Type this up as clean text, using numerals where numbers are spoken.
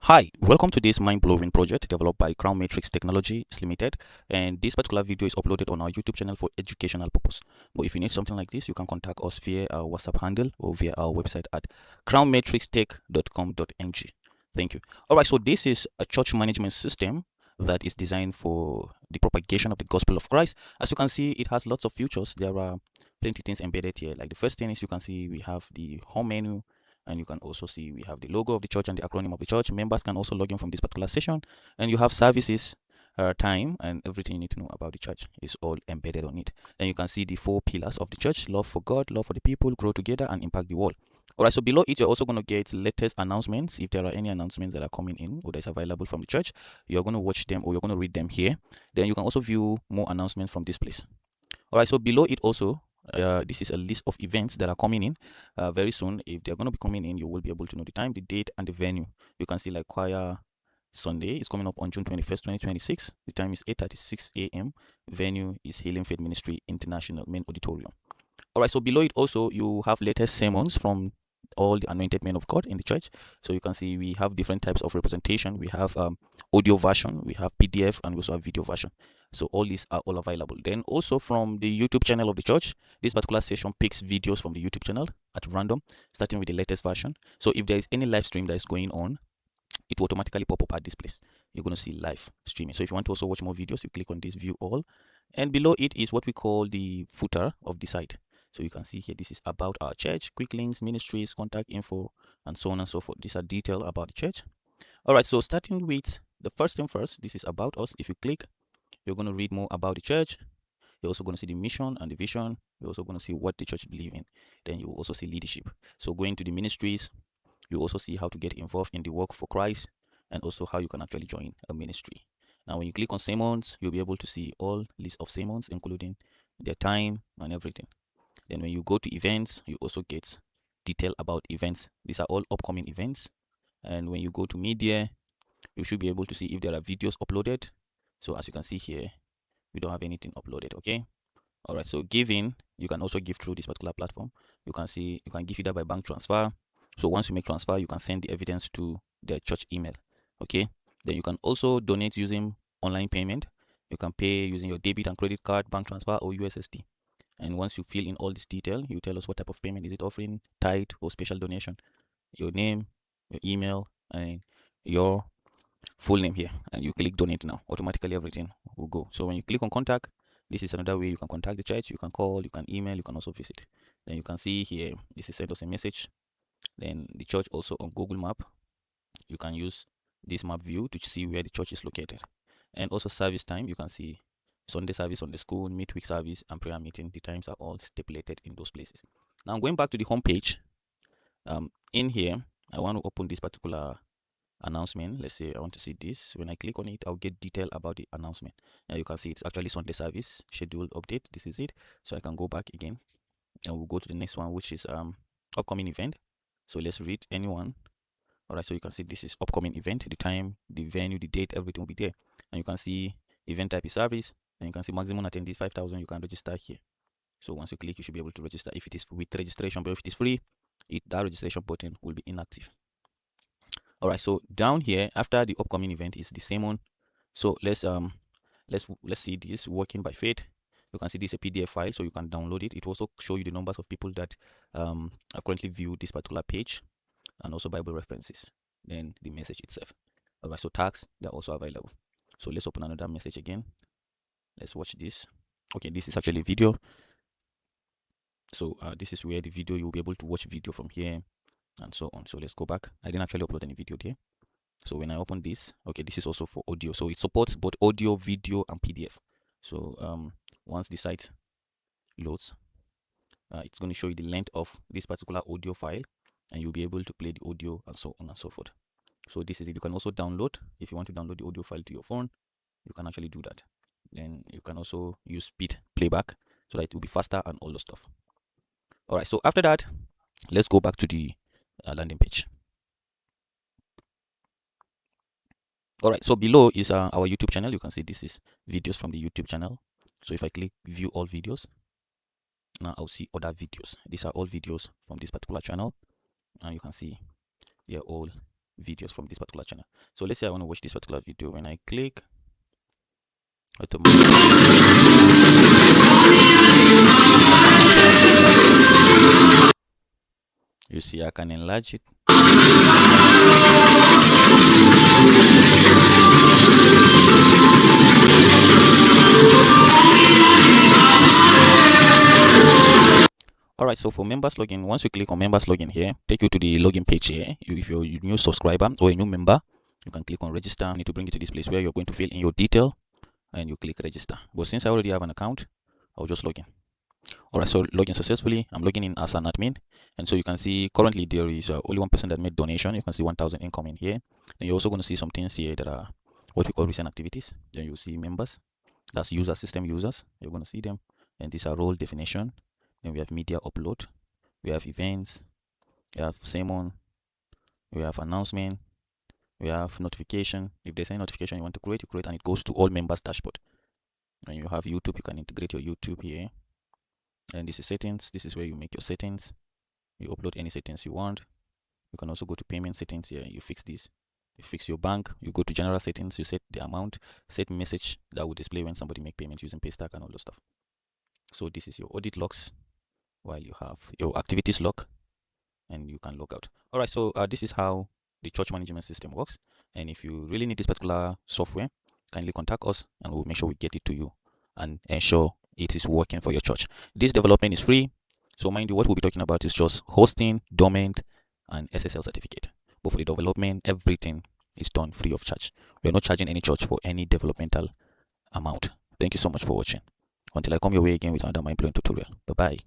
Hi, welcome to this mind-blowing project developed by Crownmatrix Technologies Limited, and this particular video is uploaded on our YouTube channel for educational purpose. But if you need something like this, you can contact us via our WhatsApp handle or via our website at crownmatrixtech.com.ng. Thank you. All right, so this is a church management system that is designed for the propagation of the gospel of Christ. As you can see, it has lots of features. There are plenty of things embedded here. Like the first thing is you can see we have the home menu, and you can also see we have the logo of the church and the acronym of the church. Members can also log in from this particular session, and you have services, time, and everything you need to know about the church is all embedded on it. And you can see the 4 pillars of the church: love for God, love for the people, grow together, and impact the world. All right, so below it, you're also going to get latest announcements. If there are any announcements that are coming in or that's available from the church, you're going to watch them or you're going to read them here. Then you can also view more announcements from this place. All right, so below it also, this is a list of events that are coming in very soon. If they're going to be coming in, you will be able to know the time, the date, and the venue. You can see like Choir Sunday is coming up on June 21st, 2026. The time is 8:36 a.m. Venue is Healing Faith Ministry International Main Auditorium. All right, so below it also, you have latest sermons from all the anointed men of God in the church. So you can see we have different types of representation. We have audio version, we have PDF, and we also have video version. So all these are all available. Then also from the YouTube channel of the church, this particular session picks videos from the YouTube channel at random, starting with the latest version. So if there is any live stream that is going on, it will automatically pop up at this place. You're going to see live streaming. So if you want to also watch more videos, you click on this view all, and below it is what we call the footer of the site. So you can see here, this is about our church, quick links, ministries, contact info, and so on and so forth. These are details about the church. All right, so starting with the first thing first, this is about us. If you click, you're going to read more about the church. You're also going to see the mission and the vision. You're also going to see what the church believes in. Then you will also see leadership. So going to the ministries, you also see how to get involved in the work for Christ, and also how you can actually join a ministry. Now, when you click on sermons, you'll be able to see all list of sermons, including their time and everything. Then when you go to events, you also get detail about events. These are all upcoming events. And when you go to media, you should be able to see if there are videos uploaded. So as you can see here, we don't have anything uploaded. Okay. All right. So giving, you can also give through this particular platform. You can see you can give either by bank transfer. So once you make transfer, you can send the evidence to their church email. Okay. Then you can also donate using online payment. You can pay using your debit and credit card, bank transfer, or USSD. And once you fill in all this detail, you tell us what type of payment is it offering, tithe or special donation, your name, your email, and your full name here. And you click donate now. Automatically everything will go. So when you click on contact, this is another way you can contact the church. You can call, you can email, you can also visit. Then you can see here, this is send us a message. Then the church also on Google Map. You can use this map view to see where the church is located. And also service time, you can see Sunday service, Sunday school, midweek service, and prayer meeting. The times are all stipulated in those places. Now, going back to the home page, in here, I want to open this particular announcement. Let's say I want to see this. When I click on it, I'll get detail about the announcement. Now you can see it's actually Sunday service scheduled update. This is it. So I can go back again, and we'll go to the next one, which is upcoming event. So let's read anyone. All right, so you can see this is upcoming event, the time, the venue, the date, everything will be there. And you can see event type is service, and you can see maximum attendees 5,000. You can register here. So once you click, you should be able to register if it is with registration. But if it is free, that registration button will be inactive. All right, so down here after the upcoming event is the same one. So let's see this working by faith. You can see this is a PDF file, so you can download it. It will also show you the numbers of people that are currently viewed this particular page, and also Bible references, then the message itself. All right, so tags, they're also available. So let's open another message again. Let's watch this. Okay, this is actually a video. So this is where the video, you'll be able to watch video from here and so on. So let's go back. I didn't actually upload any video there. So when I open this, okay, this is also for audio. So it supports both audio, video, and PDF. So once the site loads, it's going to show you the length of this particular audio file, and you'll be able to play the audio and so on and so forth. So this is it. You can also download. If you want to download the audio file to your phone, you can actually do that. Then you can also use speed playback so that it will be faster and all the stuff. All right, so after that, let's go back to the landing page. All right, so below is our YouTube channel. You can see this is videos from the YouTube channel. So if I click view all videos, now I'll see other videos. These are all videos from this particular channel, and you can see they're all videos from this particular channel. So let's say I want to watch this particular video. When I click, you see I can enlarge it. Alright, so for members login, once you click on members login here, take you to the login page here. If you're a new subscriber or a new member, you can click on register. I need to bring you to this place where you're going to fill in your detail and you click register. But since I already have an account, I'll just log in. Alright, so login successfully. I'm logging in as an admin, and so you can see currently there is only one person that made donation. You can see 1,000 incoming here. Then you're also going to see some things here that are what we call recent activities. Then you see members, that's user system users. You're going to see them, and these are role definition. Then we have media upload, we have events, we have sermon, we have announcement, we have notification. If there's any notification you want to create, you create, and it goes to all members dashboard. And you have YouTube. You can integrate your YouTube here. And this is settings. This is where you make your settings. You upload any settings you want. You can also go to payment settings here. You fix this. You fix your bank. You go to general settings. You set the amount. Set message that will display when somebody make payment using Paystack and all those stuff. So this is your audit logs, while you have your activities log, and you can log out. All right. So this is how the church management system works. And if you really need this particular software, kindly contact us, and we'll make sure we get it to you and ensure it is working for your church. This development is free, so mind you, what we'll be talking about is just hosting, domain, and SSL certificate. But for the development, everything is done free of charge. We are not charging any church for any developmental amount. Thank you so much for watching. Until I come your way again with another mind-blowing tutorial. Bye bye.